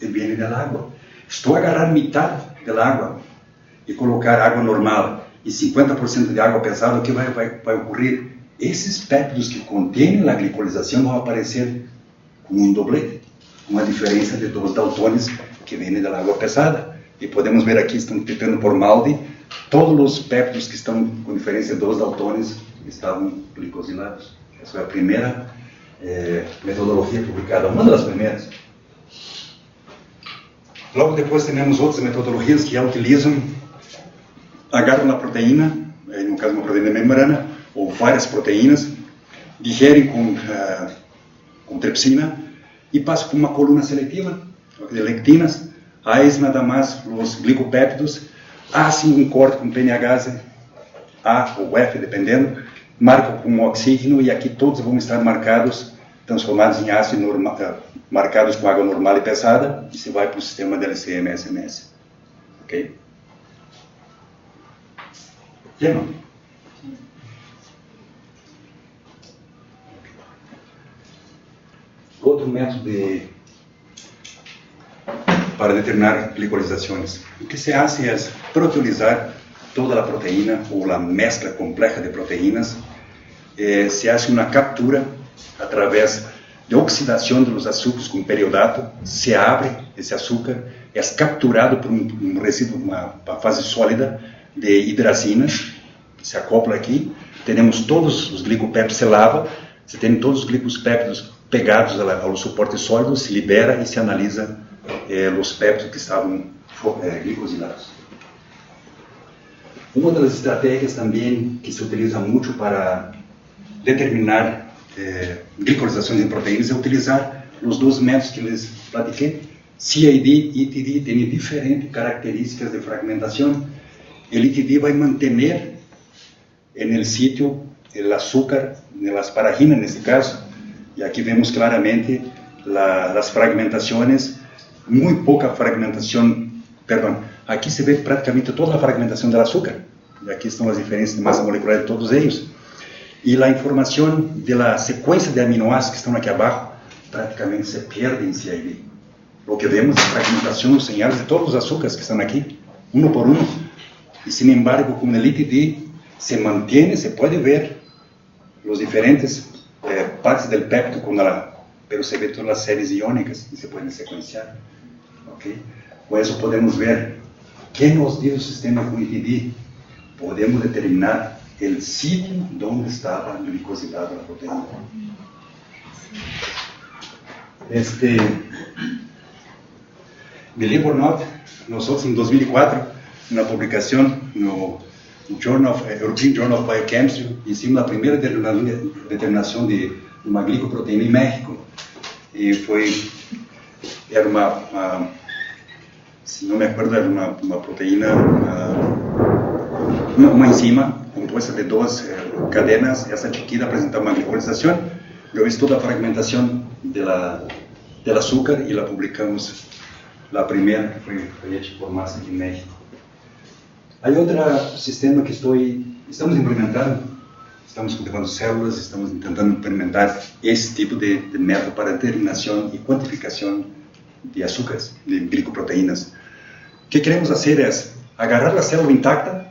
vem da água. Estou a agarrar metade da água e colocar água normal e 50% de água pesada, o que vai ocorrer? Esses péptidos que contêm a glicolização vão aparecer com um doblete, uma diferença de 2 daltones que vem da água pesada. E podemos ver aqui, estão tentando por Maldi, todos os péptidos que estão com diferença de 2 daltones estavam glicosilados. Essa é a primeira metodologia publicada, uma das primeiras. Logo depois temos outras metodologias que já utilizam, agarram a proteína, no caso uma proteína membrana, ou várias proteínas, digerem com tripsina e passam por uma coluna seletiva de lectinas. Aí nada mais os glicopéptidos hacen um corte com PNHase A ou F, dependendo, marcam com oxígeno e aqui todos vão estar marcados, transformados em ácido normal, marcados com água normal e pesada, e se vai para o sistema da LCM-SMS. Ok? Tema? Outro método para determinar glicolizações. O que se hace é proteolizar toda a proteína ou a mescla complexa de proteínas. Se hace uma captura através de oxidação dos açúcares com periodato. Se abre esse açúcar, é capturado por um resíduo, uma fase sólida de hidrazinas, se acopla aqui. Temos todos os glicopéptidos, se lava, se tem todos os glicopéptidos pegados ao suporte sólido, se libera e se analisa os péptidos que estavam glicosilados. Uma das estratégias também que se utiliza muito para determinar glicolizações em proteínas é utilizar os 2 métodos que lhes platiquei. CID e ITD têm diferentes características de fragmentação. O ITD vai manter no sítio o açúcar, nas paraginas nesse caso, e aqui vemos claramente as fragmentações, muito pouca fragmentação, aqui se vê praticamente toda a fragmentação do açúcar, e aqui estão as diferenças de massa molecular de todos eles, e a informação da sequência de aminoácidos que estão aqui abaixo, praticamente se perde em CID. O que vemos é a fragmentação dos señales de todos os açúcares que estão aqui, um por um, e sin embargo, com o ITD, se mantém, se pode ver os diferentes partes do péptido pero se vê todas as séries iônicas e se podem sequenciar. Okay? Com isso podemos ver que nos diz o sistema com ITD. Podemos determinar o sítio onde estava glicosilada a proteína. Believe or not, nós em 2004, na publicação no European Journal of Biochemistry, hicimos a primeira determinação de uma glicoproteína em México. E era se não me acordo, era uma proteína, uma enzima composta de 2 cadenas. Essa chiquita apresentava uma glicolização. Eu fiz toda a fragmentação do açúcar e la publicamos. A primeira que foi hecha por Massa aqui em México. Há outro sistema que estamos implementando, estamos cultivando células, estamos tentando implementar esse tipo de método para determinação e quantificação de açúcares, de glicoproteínas. O que queremos fazer é agarrar a célula intacta,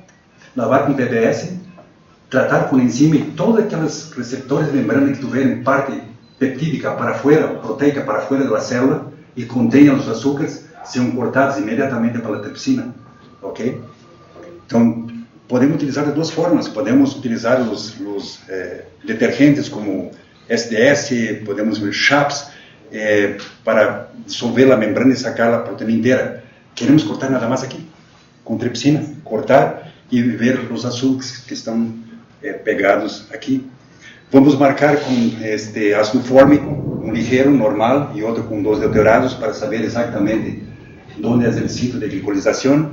lavar com PBS, tratar com enzima e todos aqueles receptores de membrana que tiverem parte peptídica para fora, proteica para fora da célula e contenham os açúcares, são cortados imediatamente pela tripsina. Ok? Então, podemos utilizar de 2 formas. Podemos utilizar os detergentes como SDS, podemos ver CHAPS, para dissolver a membrana e sacar a proteína inteira. Queremos cortar nada mais aqui, com tripsina, cortar e ver os açúcares que estão pegados aqui. Vamos marcar com ácido fórmico, um ligeiro, normal, e outro com 2 deuterados, para saber exatamente onde é o sítio de glicolização.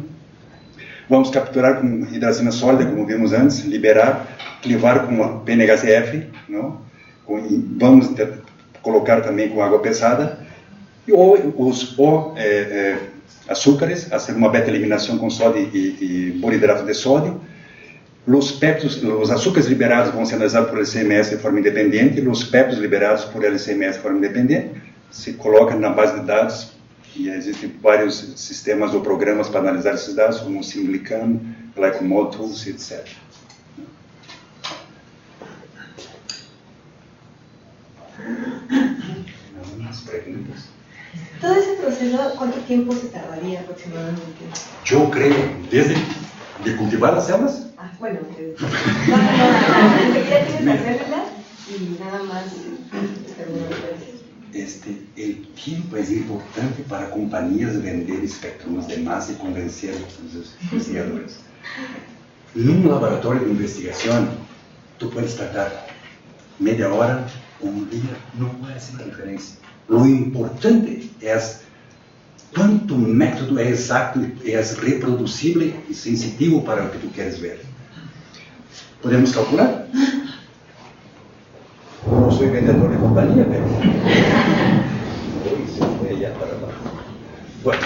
Vamos capturar com hidrazina sólida, como vimos antes, liberar, clivar com a PNHCF, não? Vamos colocar também com água pesada, e os açúcares, fazer uma beta-eliminação com sódio e boridrato de sódio. Os péptidos, os açúcares liberados vão ser analisados por LCMS de forma independente, os péptidos liberados por LCMS de forma independente. se coloca na base de dados e existem vários sistemas ou programas para analisar esses dados, como o Simulcam, Blackmore Tools, etc. ¿Algunas preguntas? Todo ese proceso, ¿cuánto tiempo se tardaría aproximadamente? Yo creo, desde de cultivar las células, Ah, bueno, no, enseguida tienes la célula y nada más terminar el proceso. el tiempo es importante para compañías vender espectros de masa y convencer a los investigadores. En un laboratorio de investigación, tú puedes tardar media hora o un día, no hace diferencia. Lo importante es cuánto método es exacto, es reproducible y sensitivo para lo que tú quieres ver. ¿Podemos calcular? No soy vendedor de compañía, pero se fue allá para abajo. Bueno,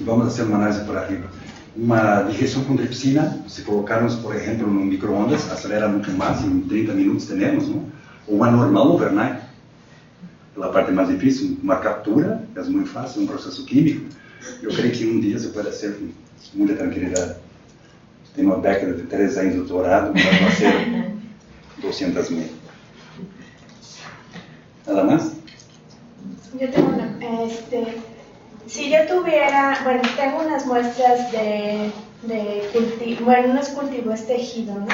vamos a hacer una análisis por arriba. Una digestión con tripsina, si colocamos, por ejemplo, en un microondas, acelera mucho más, en 30 minutos tenemos, ¿no? O una normal overnight. La parte más difícil, una captura, es muy fácil, un proceso químico. Yo creo que en un día se puede hacer con mucha tranquilidad. Tengo una década de 3 años de doctorado, pero va a ser 200.000. ¿Nada más? Yo tengo una, si yo tuviera, bueno, tengo unas muestras de cultivo, bueno, no es cultivo, es tejido, ¿no?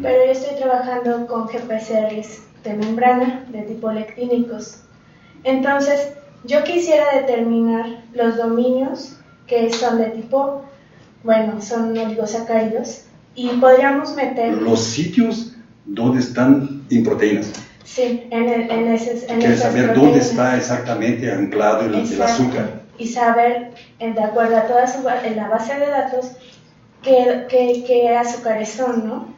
Pero yo estoy trabajando con GPCRs de membrana, de tipo lectínicos. Entonces, yo quisiera determinar los dominios que son de tipo, bueno, son oligosacáridos, y podríamos meter... Los sitios donde están en proteínas. Sí, en Quieres saber dónde está exactamente anclado el azúcar. Y saber, de acuerdo a toda la base de datos, qué azúcares son, ¿no?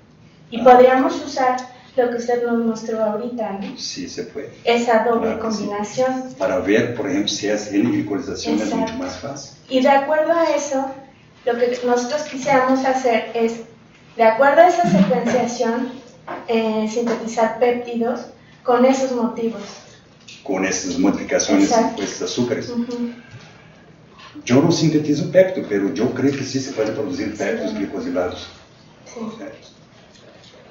Y podríamos usar lo que usted nos mostró ahorita, ¿no? Sí, se puede. Esa doble Claro, combinación. sí. Para ver, por ejemplo, si es N-glicolización, es mucho más fácil. Y de acuerdo a eso, lo que nosotros quisiéramos hacer es, de acuerdo a esa secuenciación, sintetizar péptidos con esos motivos. Con esas modificaciones, Exacto. esses azúcares. Yo no sintetizo péptido, pero yo creo que sí se puede producir péptidos glicosilados. Sí.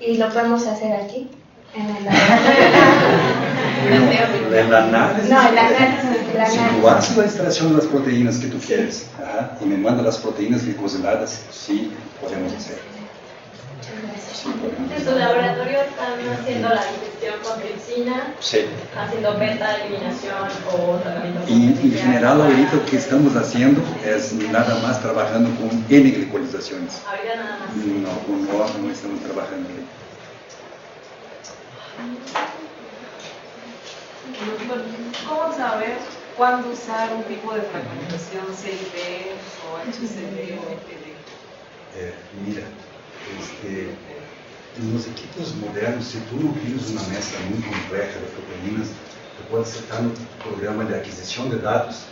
Y lo podemos hacer aquí, en el laboratorio. El análisis. No, el análisis. Si tú haces la extracción de las proteínas que tú quieres, y me mandas las proteínas glicosiladas, sí, podemos hacer. Sí, podemos En hacer. su laboratorio están haciendo la digestión con tripsina, Sí. haciendo beta eliminación o tratamiento con Y en tripsina general para- ahorita lo que estamos haciendo es nada más trabajando con N-glicolizaciones. Ahorita nada más. No estamos trabajando ahí. ¿Cómo saber cuándo usar un tipo de fragmentación CID o HCD o FD? Mira, en los equipos modernos, si tú no tienes una mezcla muy compleja de proteínas, tú puedes sacar un programa de adquisición de datos,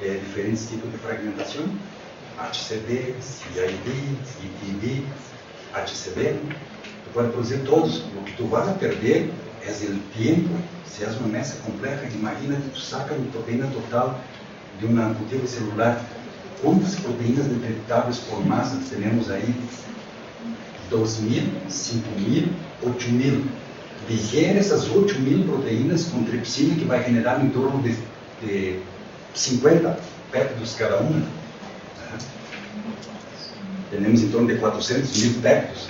diferentes tipos de fragmentación, HCD, CID, CTD, HCD, tú puedes producir todos. Lo que tú vas a perder es el tiempo. Si es una mezcla compleja, imagínate, tú sacas una proteína total de un cultivo celular. ¿Cuántas proteínas detectables por masa tenemos ahí? 2.000, 5.000, 8.000. Digiere essas 8.000 proteínas com tripsina, que vai generar em torno de 50 péptidos cada uma. Temos em torno de 400.000 péptidos.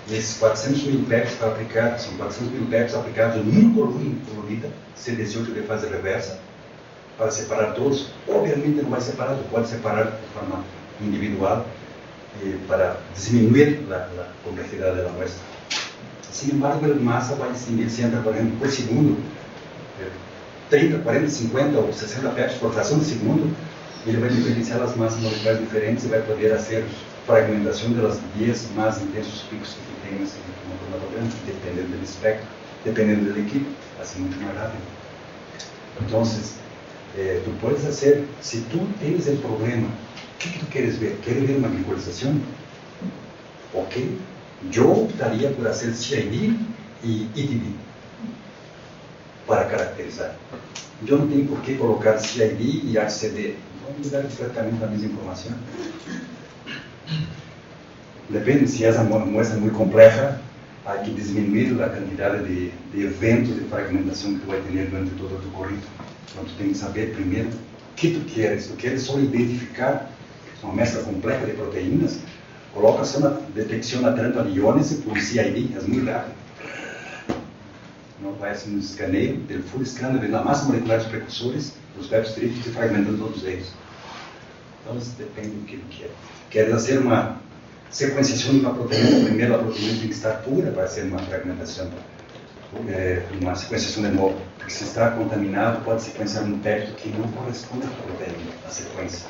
E esses 400.000 péptidos aplicados, são 400.000 péptidos aplicados numa colorida, C18 de fase reversa, para separar todos. Obviamente não vai separar, tu pode separar de forma individual para diminuir a complexidade da muestra. Sin embargo, a massa vai distinguir se entra, por exemplo, por segundo, 30, 40, 50 ou 60 péptidos por fração de segundo, ele vai diferenciar as massas moleculares diferentes e vai poder fazer fragmentação das 10 mais intensos picos que tu tem nesse cromatograma, dependendo do espectro, dependendo da equipe, assim muito mais rápido. Então, tu puedes fazer, se tu tens o problema, o que tu queres ver? Queres ver uma glicolização? Ok. Eu optaria por fazer CID e ITD. para caracterizar. Eu não tenho por que colocar CID e HCD. Vamos dar exatamente a mesma informação. Depende, se essa muestra é muito complexa, há que diminuir a quantidade de eventos de fragmentação que tu vai ter durante todo o teu currículo. Então, tu tem que saber primeiro o que tu queres. Tu queres só identificar uma mescla completa de proteínas, coloca só na detecção a 30 iones por CID, é muito rápido. Não vai ser um escaneio, del full scanner da massa molecular dos precursores, dos webstrips e fragmentando todos eles. Então, isso depende do que tu quer. Queres fazer uma sequenciação de uma proteína, primeiro a proteína tem que estar pura para ser uma fragmentação, uma sequenciação de novo. Porque se está contaminado, pode sequenciar um péptido que não corresponde à proteína, à sequência.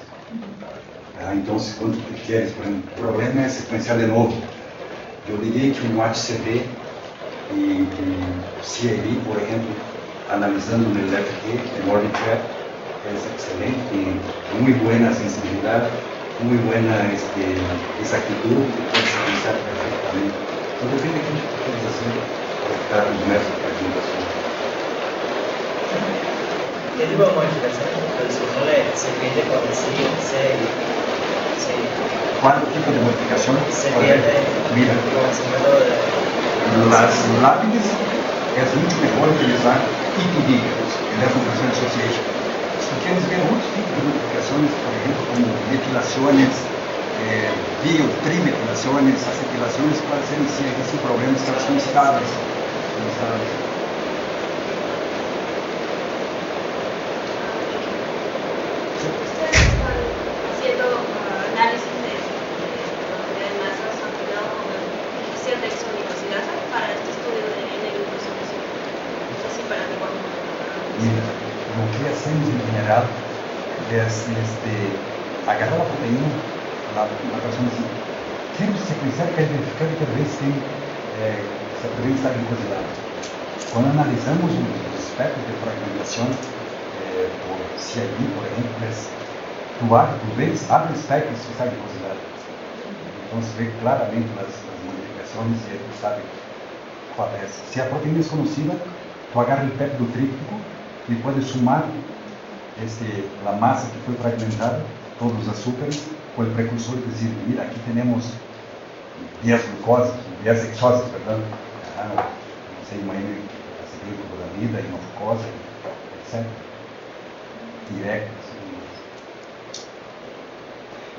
Então, quando tu queres, por exemplo, o problema é sequenciar de novo. Eu diria que no HCD e CID, por exemplo, analisando no LFT, em OrbiTrap, é excelente, tem muito boa sensibilidade, muito boa exactitud, pode sequenciar perfeitamente. Então, depende de que queres fazer para os métodos de fragmentação. ¿Qué tipo de modificaciones tradicionales se pierde con CID? ¿Cuál tipo de modificación? Se pierde mira, con ese método de... Las lápides es mucho mejor utilizar IPD, Electron Association. Si tú quieres ver muchos tipos de modificaciones, por ejemplo, como metilaciones, biotrimetilaciones, acetilaciones, pueden ser en sí, sin problemas, que son estables. Ustedes están haciendo análisis de masas con inhibición de exonicosidasa para este estudio de N-glucosamina. No sé si para mí cuando... Mira, lo que hacemos en general es agarrar la proteína, la persona dice, quiero secuenciar para verificar que tal vez esa proteína está glicosilada. Cuando analizamos los espectros de fragmentación, por CID, por ejemplo, tu ves, abre espectros que está glicosilado. Entonces ve claramente las modificaciones y tú sabes cuál es. Si la proteína es conocida, tú agarras el péptido tríptico y puedes sumar la masa que fue fragmentada, todos los azúcares, con el precursor y decir, mira, aquí tenemos 10 glucosas, 10 hexosas, perdón, no sé, uma N-acetylglucosamida, hinofucosa, etc. Directas.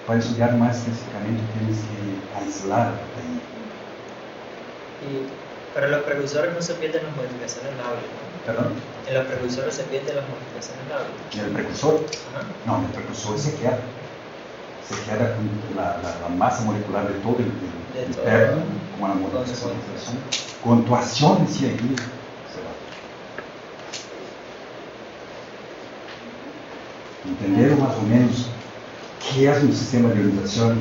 Para estudiar más específicamente, tienes que aislar la proteína. Pero en los precursores no se pierden las modificaciones lábiles, ¿no? ¿Perdón? En los precursores se pierden las modificaciones lábiles. ¿En el precursor? Ajá. No, en el precursor se queda con la masa molecular de todo el perno, como la modificación, con tu acción en sí aquí. Entender más o menos qué es un sistema de orientación,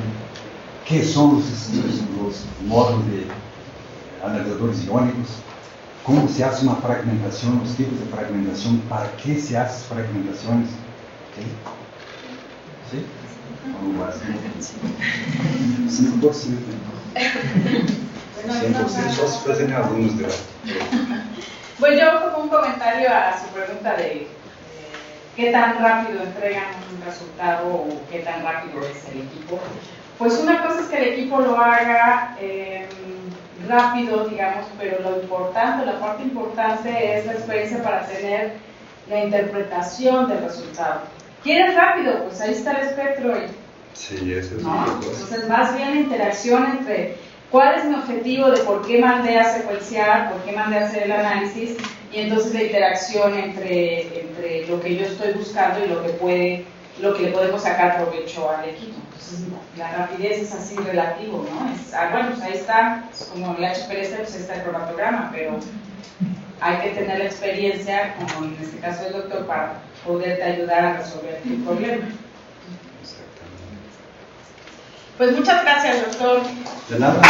qué son los módulos de analisadores iónicos, cómo se hace una fragmentación, los tipos de fragmentación, para qué se hacen esas fragmentaciones. ¿Okay? ¿Sí? ¿Cómo vas? 5%. 100% só se fazem alunos dela. Pues yo como un comentario a su pregunta de qué tan rápido entregan un resultado o qué tan rápido es el equipo. Pues una cosa es que el equipo lo haga rápido, digamos, pero lo importante, la parte importante es la experiencia para tener la interpretación del resultado. ¿Quieres rápido? Pues ahí está el espectro. Sí, eso es ¿no? una cosa. Entonces, más bien la interacción entre cuál es mi objetivo de por qué mandé a secuenciar, por qué mandé a hacer el análisis, y entonces la interacción entre lo que yo estoy buscando y lo que le podemos sacar provecho al equipo. Entonces, la rapidez es así relativo, ¿no? Bueno, pues ahí está, como el HPLC, pues está el cromatograma, pero hay que tener la experiencia, como en este caso el doctor, para poderte ayudar a resolver tu problema. Pues muchas gracias, doctor. De nada.